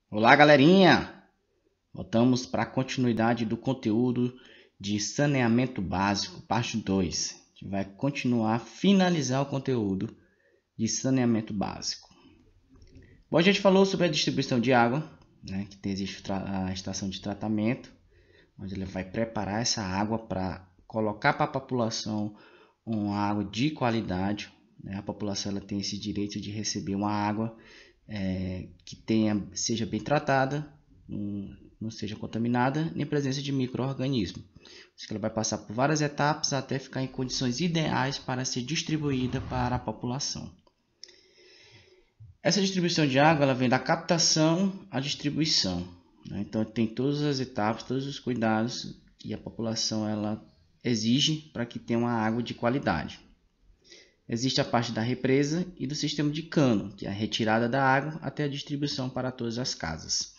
Olá, galerinha! Voltamos para a continuidade do conteúdo de saneamento básico, parte 2. A gente vai continuar, finalizar o conteúdo de saneamento básico. Bom, a gente falou sobre a distribuição de água, né, que existe a estação de tratamento, onde ele vai preparar essa água para colocar para a população uma água de qualidade. Né? A população ela tem esse direito de receber uma água que seja bem tratada, não seja contaminada, nem presença de micro-organismos. Ela vai passar por várias etapas até ficar em condições ideais para ser distribuída para a população. Essa distribuição de água ela vem da captação à distribuição. Né? Então tem todas as etapas, todos os cuidados que a população ela exige para que tenha uma água de qualidade. Existe a parte da represa e do sistema de cano, que é a retirada da água até a distribuição para todas as casas.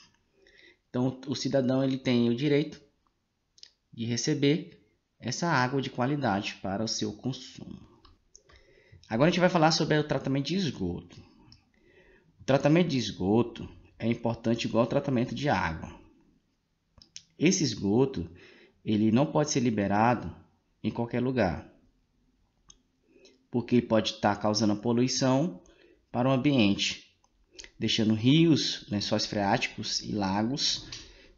Então, o cidadão ele tem o direito de receber essa água de qualidade para o seu consumo. Agora a gente vai falar sobre o tratamento de esgoto. O tratamento de esgoto é importante igual ao tratamento de água. Esse esgoto ele não pode ser liberado em qualquer lugar, porque pode estar causando poluição para o ambiente, deixando rios, lençóis freáticos e lagos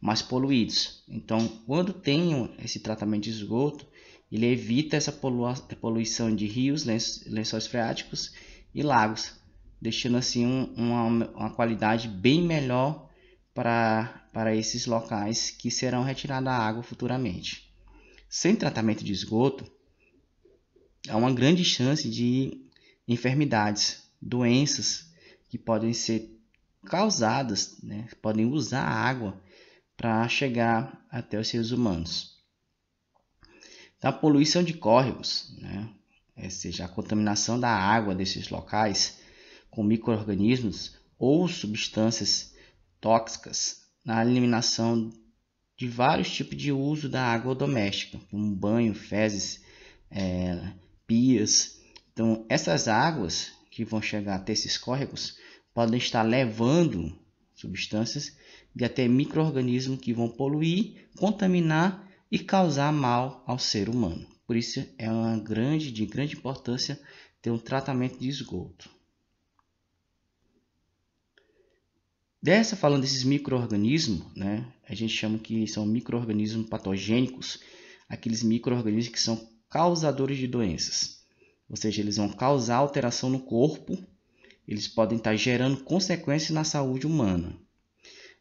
mais poluídos. Então, quando tem esse tratamento de esgoto, ele evita essa poluição de rios, lençóis freáticos e lagos, deixando assim uma qualidade bem melhor para esses locais que serão retirada a água futuramente. Sem tratamento de esgoto, há uma grande chance de enfermidades, doenças que podem ser causadas, né? Podem usar a água para chegar até os seres humanos. Então, a poluição de córregos, né? Ou seja, a contaminação da água desses locais com micro-organismos ou substâncias tóxicas na eliminação de vários tipos de uso da água doméstica, como banho, fezes, pias. Então, essas águas que vão chegar até esses córregos podem estar levando substâncias de até micro-organismos que vão poluir, contaminar e causar mal ao ser humano. Por isso é de grande importância ter um tratamento de esgoto. Falando desses micro-organismos, né, a gente chama que são micro-organismos patogênicos, aqueles micro-organismos que são causadores de doenças. Ou seja, eles vão causar alteração no corpo, eles podem estar gerando consequências na saúde humana.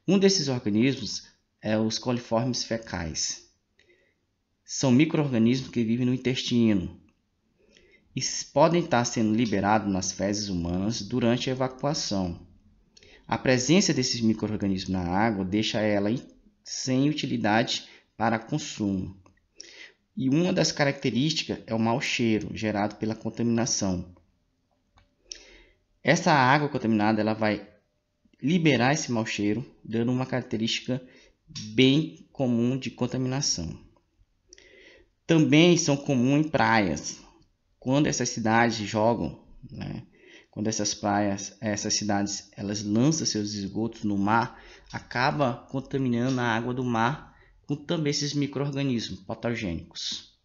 Um desses organismos é os coliformes fecais. São micro-organismos que vivem no intestino e podem estar sendo liberados nas fezes humanas durante a evacuação. A presença desses micro-organismos na água deixa ela sem utilidade para consumo. E uma das características é o mau cheiro gerado pela contaminação. Essa água contaminada ela vai liberar esse mau cheiro, dando uma característica bem comum de contaminação. Também são comuns em praias. Quando essas cidades jogam, né, quando essas cidades, elas lançam seus esgotos no mar, acaba contaminando a água do mar com também esses micro-organismos patogênicos.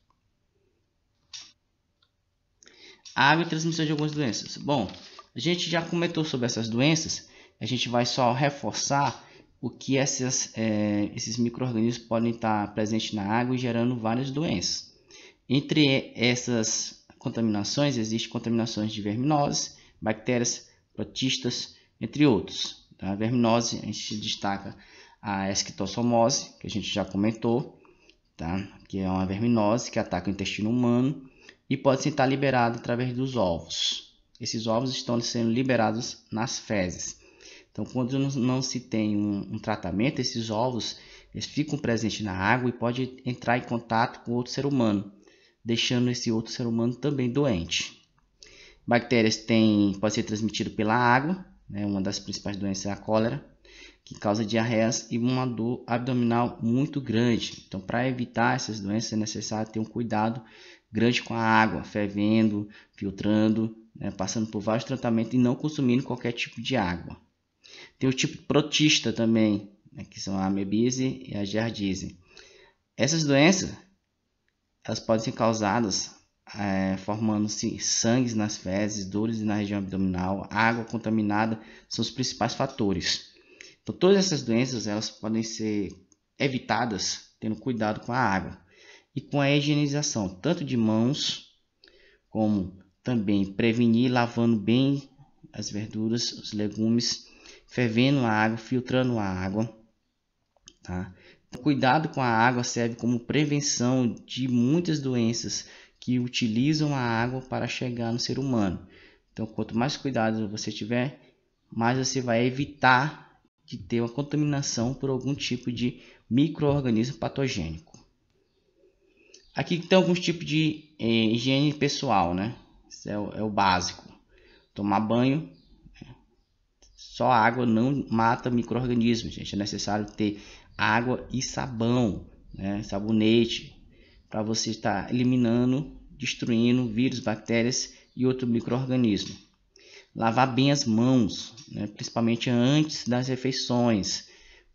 A água e transmissão de algumas doenças. Bom, a gente já comentou sobre essas doenças, a gente vai só reforçar o que esses micro-organismos podem estar presentes na água e gerando várias doenças. Entre essas contaminações, existem contaminações de verminoses, bactérias, protistas, entre outros. A verminose, a gente destaca a esquistossomose, que a gente já comentou, tá? Que é uma verminose que ataca o intestino humano e pode estar liberado através dos ovos. Esses ovos estão sendo liberados nas fezes. Então, quando não se tem um tratamento, esses ovos eles ficam presentes na água e pode entrar em contato com outro ser humano, deixando esse outro ser humano também doente. Bactérias pode ser transmitido pela água, né? Uma das principais doenças é a cólera, que causa diarreias e uma dor abdominal muito grande. Então, para evitar essas doenças, é necessário ter um cuidado grande com a água, fervendo, filtrando, né? Passando por vários tratamentos e não consumindo qualquer tipo de água. Tem o tipo protista também, né, que são a amebise e a giardíase. Essas doenças, elas podem ser causadas formando-se sangue nas fezes, dores na região abdominal, água contaminada, são os principais fatores. Então, todas essas doenças elas podem ser evitadas tendo cuidado com a água e com a higienização, tanto de mãos, como também prevenir lavando bem as verduras, os legumes, fervendo a água, filtrando a água. Tá? Cuidado com a água serve como prevenção de muitas doenças que utilizam a água para chegar no ser humano. Então, quanto mais cuidado você tiver, mais você vai evitar de ter uma contaminação por algum tipo de micro-organismo patogênico. Aqui tem alguns tipos de higiene pessoal, né? Isso é o básico. Tomar banho, só água não mata micro-organismos, gente. É necessário ter água e sabão, né? Sabonete, para você estar eliminando, destruindo vírus, bactérias e outro micro-organismo. Lavar bem as mãos, né? Principalmente antes das refeições,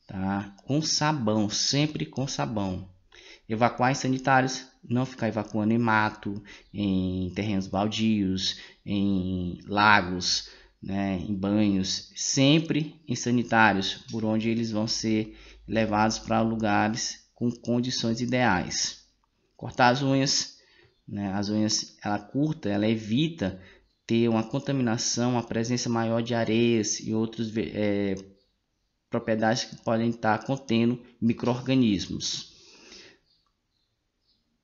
tá? Com sabão, sempre com sabão. Evacuar em sanitários, não ficar evacuando em mato, em terrenos baldios, em lagos, né, em banhos, sempre em sanitários, por onde eles vão ser levados para lugares com condições ideais. Cortar as unhas, né, as unhas ela curta, ela evita ter uma contaminação, uma presença maior de areias e outras propriedades que podem estar contendo micro-organismos.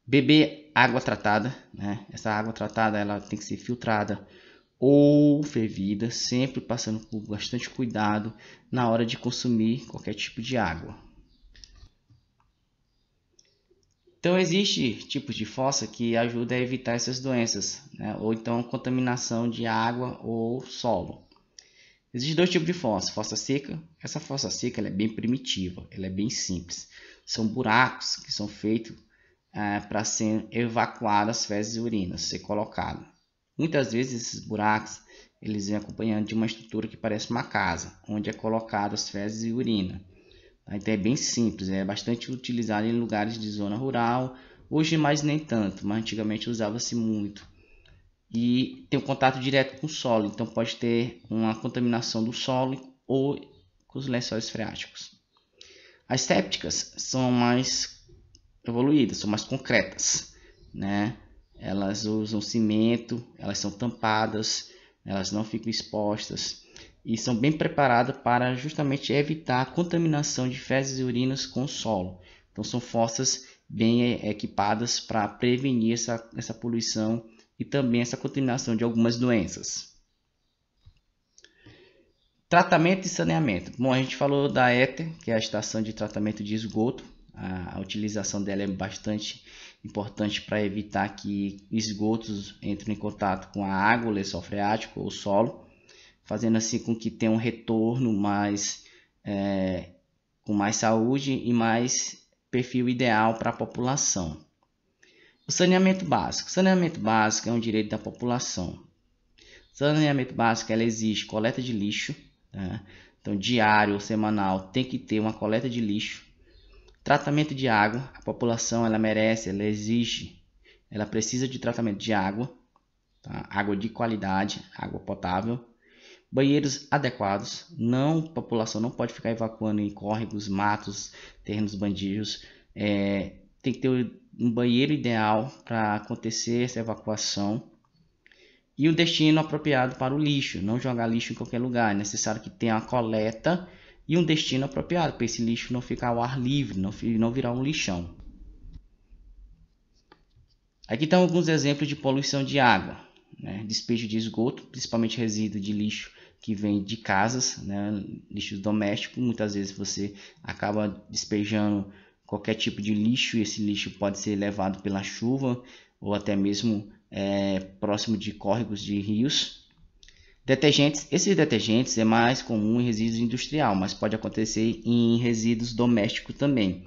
Beber água tratada, né? Essa água tratada ela tem que ser filtrada ou fervida, sempre passando por bastante cuidado na hora de consumir qualquer tipo de água. Então existe tipos de fossa que ajudam a evitar essas doenças, né? Ou então contaminação de água ou solo. Existem dois tipos de fossa, fossa seca. Essa fossa seca ela é bem primitiva, ela é bem simples. São buracos que são feitos para ser evacuado as fezes e urinas, ser colocado. Muitas vezes esses buracos eles vêm acompanhando de uma estrutura que parece uma casa, onde é colocado as fezes e urina. Então é bem simples, é bastante utilizado em lugares de zona rural, hoje mais nem tanto, mas antigamente usava-se muito. E tem um contato direto com o solo, então pode ter uma contaminação do solo ou com os lençóis freáticos. As sépticas são mais evoluídas, são mais concretas, né? Elas usam cimento, elas são tampadas, elas não ficam expostas e são bem preparadas para justamente evitar a contaminação de fezes e urinas com o solo. Então são fossas bem equipadas para prevenir essa poluição e também essa contaminação de algumas doenças. Tratamento e saneamento. Bom, a gente falou da ETA, que é a estação de tratamento de esgoto. A utilização dela é bastante importante para evitar que esgotos entrem em contato com a água, o lençol freático ou o solo, fazendo assim com que tenha um retorno com mais saúde e mais perfil ideal para a população. O saneamento básico. O saneamento básico é um direito da população. O saneamento básico ela exige coleta de lixo, né? Então diário ou semanal tem que ter uma coleta de lixo. Tratamento de água, a população ela merece, ela exige, ela precisa de tratamento de água, tá? Água de qualidade, água potável. Banheiros adequados, a população não pode ficar evacuando em córregos, matos, terrenos bandidos. Tem que ter um banheiro ideal para acontecer essa evacuação. E o destino apropriado para o lixo, não jogar lixo em qualquer lugar, é necessário que tenha a coleta e um destino apropriado para esse lixo não ficar ao ar livre, não virar um lixão. Aqui estão alguns exemplos de poluição de água, né? Despejo de esgoto, principalmente resíduo de lixo que vem de casas, né? Lixo doméstico. Muitas vezes você acaba despejando qualquer tipo de lixo e esse lixo pode ser levado pela chuva ou até mesmo próximo de córregos de rios. Detergentes, esses detergentes é mais comum em resíduos industrial, mas pode acontecer em resíduos domésticos também.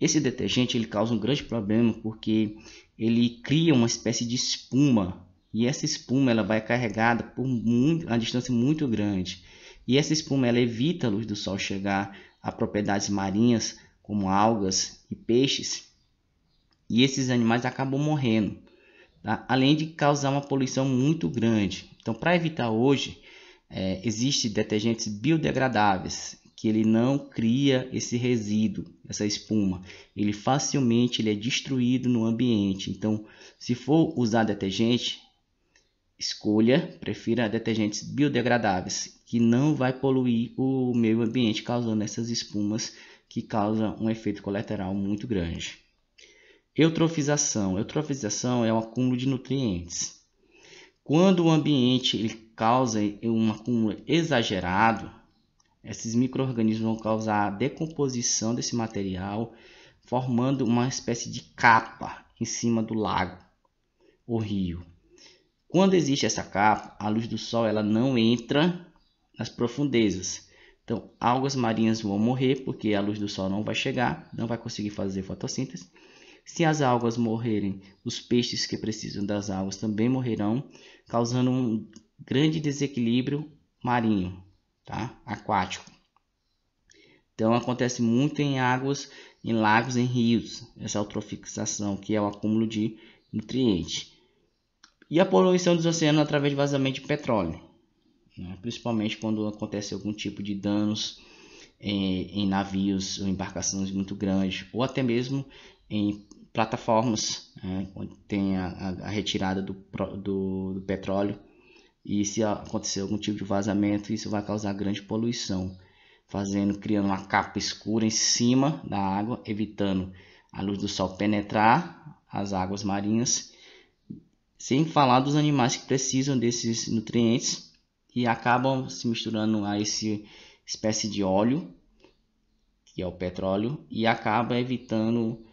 Esse detergente ele causa um grande problema porque ele cria uma espécie de espuma e essa espuma ela vai carregada por uma distância muito grande. E essa espuma ela evita a luz do sol chegar a propriedades marinhas como algas e peixes, e esses animais acabam morrendo, tá? Além de causar uma poluição muito grande. Então, para evitar hoje, existem detergentes biodegradáveis, que ele não cria esse resíduo, essa espuma. Ele facilmente é destruído no ambiente. Então, se for usar detergente, prefira detergentes biodegradáveis, que não vai poluir o meio ambiente, causando essas espumas que causam um efeito colateral muito grande. Eutrofização. Eutrofização é o acúmulo de nutrientes. Quando o ambiente ele causa um acúmulo exagerado, esses micro-organismos vão causar a decomposição desse material, formando uma espécie de capa em cima do lago ou rio. Quando existe essa capa, a luz do sol ela não entra nas profundezas. Então, algas marinhas vão morrer porque a luz do sol não vai chegar, não vai conseguir fazer fotossíntese. Se as algas morrerem, os peixes que precisam das águas também morrerão, causando um grande desequilíbrio marinho, tá? Aquático. Então acontece muito em águas, em lagos, em rios, essa eutrofização, que é o acúmulo de nutrientes. E a poluição dos oceanos através de vazamento de petróleo, né? Principalmente quando acontece algum tipo de danos em navios ou embarcações muito grandes, ou até mesmo em plataformas, né, onde tem a retirada do petróleo. E se acontecer algum tipo de vazamento, isso vai causar grande poluição, criando uma capa escura em cima da água, evitando a luz do sol penetrar as águas marinhas, sem falar dos animais que precisam desses nutrientes e acabam se misturando a essa espécie de óleo, que é o petróleo, e acaba evitando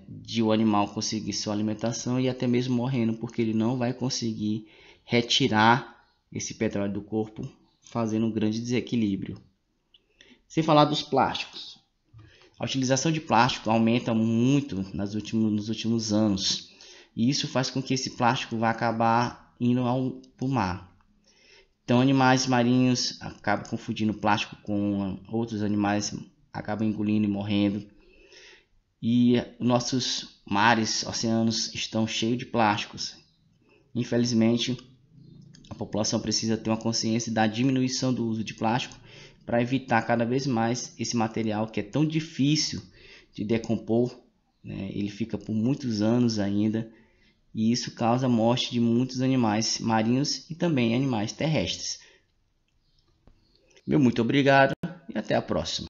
de o animal conseguir sua alimentação e até mesmo morrendo, porque ele não vai conseguir retirar esse petróleo do corpo, fazendo um grande desequilíbrio. Sem falar dos plásticos. A utilização de plástico aumenta muito nos últimos anos, e isso faz com que esse plástico vá acabar indo ao mar. Então, animais marinhos acabam confundindo plástico com outros animais, acabam engolindo e morrendo. E nossos mares, oceanos estão cheios de plásticos. Infelizmente, a população precisa ter uma consciência da diminuição do uso de plástico para evitar cada vez mais esse material que é tão difícil de decompor, né? Ele fica por muitos anos ainda, e isso causa a morte de muitos animais marinhos e também animais terrestres. Meu muito obrigado e até a próxima.